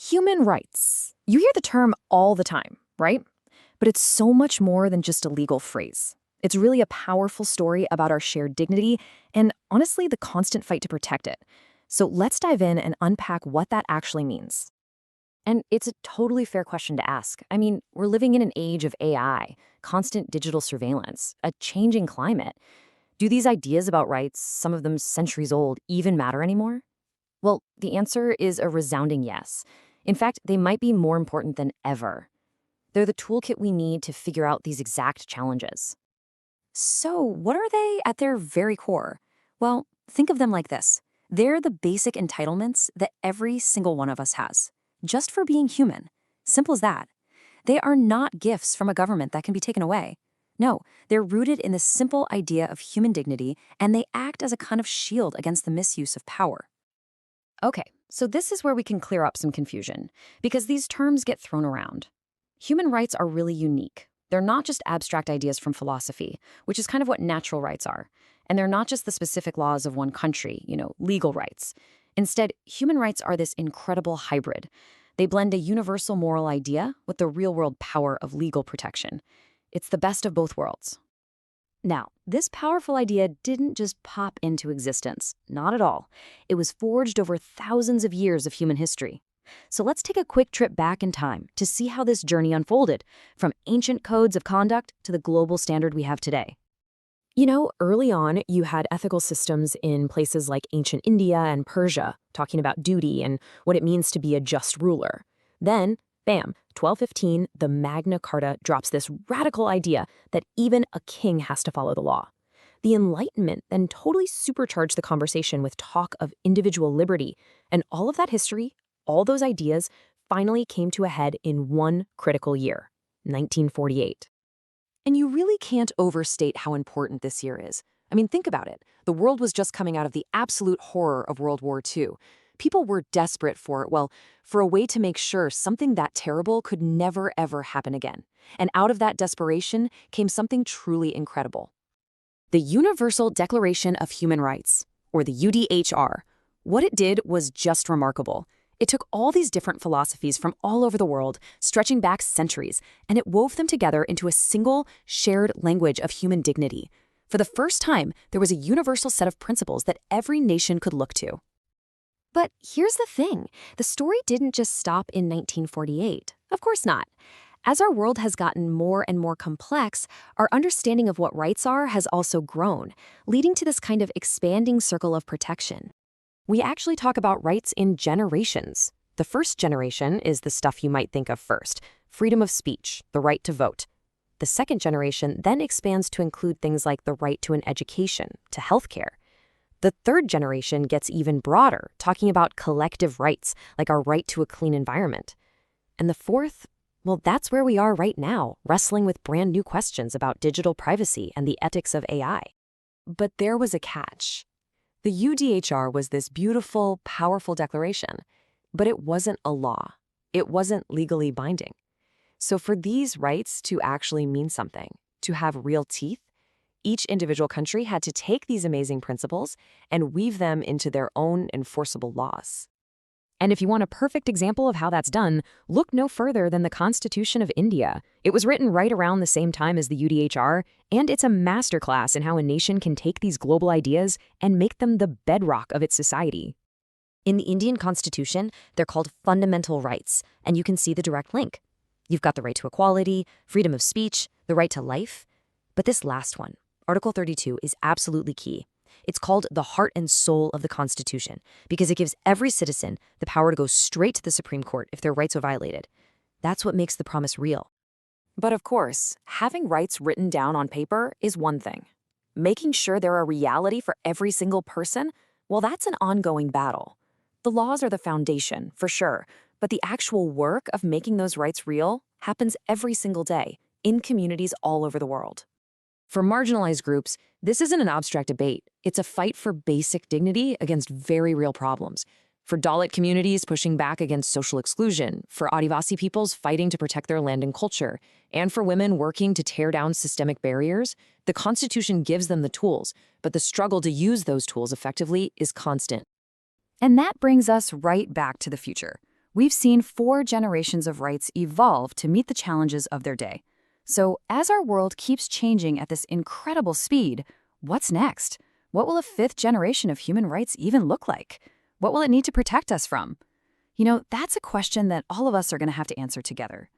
Human rights. You hear the term all the time, right? But it's so much more than just a legal phrase. It's really a powerful story about our shared dignity and, honestly, the constant fight to protect it. So let's dive in and unpack what that actually means. And it's a totally fair question to ask. I mean, we're living in an age of AI, constant digital surveillance, a changing climate. Do these ideas about rights, some of them centuries old, even matter anymore? Well, the answer is a resounding yes. In fact, they might be more important than ever. They're the toolkit we need to figure out these exact challenges. So, what are they at their very core? Well, think of them like this. They're the basic entitlements that every single one of us has, just for being human. Simple as that. They are not gifts from a government that can be taken away. No, they're rooted in the simple idea of human dignity, and they act as a kind of shield against the misuse of power. Okay, so this is where we can clear up some confusion, because these terms get thrown around. Human rights are really unique. They're not just abstract ideas from philosophy, which is kind of what natural rights are. And they're not just the specific laws of one country, legal rights. Instead, human rights are this incredible hybrid. They blend a universal moral idea with the real-world power of legal protection. It's the best of both worlds. Now, this powerful idea didn't just pop into existence. Not at all. It was forged over thousands of years of human history. So let's take a quick trip back in time to see how this journey unfolded, from ancient codes of conduct to the global standard we have today. Early on, you had ethical systems in places like ancient India and Persia, talking about duty and what it means to be a just ruler. Then, bam, 1215, the Magna Carta drops this radical idea that even a king has to follow the law. The Enlightenment then totally supercharged the conversation with talk of individual liberty, and all of that history, all those ideas, finally came to a head in one critical year, 1948. And you really can't overstate how important this year is. I mean, think about it. The world was just coming out of the absolute horror of World War II. People were desperate for a way to make sure something that terrible could never, ever happen again. And out of that desperation came something truly incredible. The Universal Declaration of Human Rights, or the UDHR. What it did was just remarkable. It took all these different philosophies from all over the world, stretching back centuries, and it wove them together into a single, shared language of human dignity. For the first time, there was a universal set of principles that every nation could look to. But here's the thing. The story didn't just stop in 1948. Of course not. As our world has gotten more and more complex, our understanding of what rights are has also grown, leading to this kind of expanding circle of protection. We actually talk about rights in generations. The first generation is the stuff you might think of first: freedom of speech, the right to vote. The second generation then expands to include things like the right to an education, to healthcare. The third generation gets even broader, talking about collective rights, like our right to a clean environment. And the fourth, well, that's where we are right now, wrestling with brand new questions about digital privacy and the ethics of AI. But there was a catch. The UDHR was this beautiful, powerful declaration, but it wasn't a law. It wasn't legally binding. So for these rights to actually mean something, to have real teeth, each individual country had to take these amazing principles and weave them into their own enforceable laws. And if you want a perfect example of how that's done, look no further than the Constitution of India. It was written right around the same time as the UDHR, and it's a masterclass in how a nation can take these global ideas and make them the bedrock of its society. In the Indian Constitution, they're called fundamental rights, and you can see the direct link. You've got the right to equality, freedom of speech, the right to life. But this last one, Article 32, is absolutely key. It's called the heart and soul of the Constitution because it gives every citizen the power to go straight to the Supreme Court if their rights are violated. That's what makes the promise real. But of course, having rights written down on paper is one thing. Making sure they're a reality for every single person, well, that's an ongoing battle. The laws are the foundation, for sure, but the actual work of making those rights real happens every single day in communities all over the world. For marginalized groups, this isn't an abstract debate. It's a fight for basic dignity against very real problems. For Dalit communities pushing back against social exclusion, for Adivasi peoples fighting to protect their land and culture, and for women working to tear down systemic barriers, the Constitution gives them the tools, but the struggle to use those tools effectively is constant. And that brings us right back to the future. We've seen 4 generations of rights evolve to meet the challenges of their day. So, as our world keeps changing at this incredible speed, what's next? What will a 5th generation of human rights even look like? What will it need to protect us from? That's a question that all of us are going to have to answer together.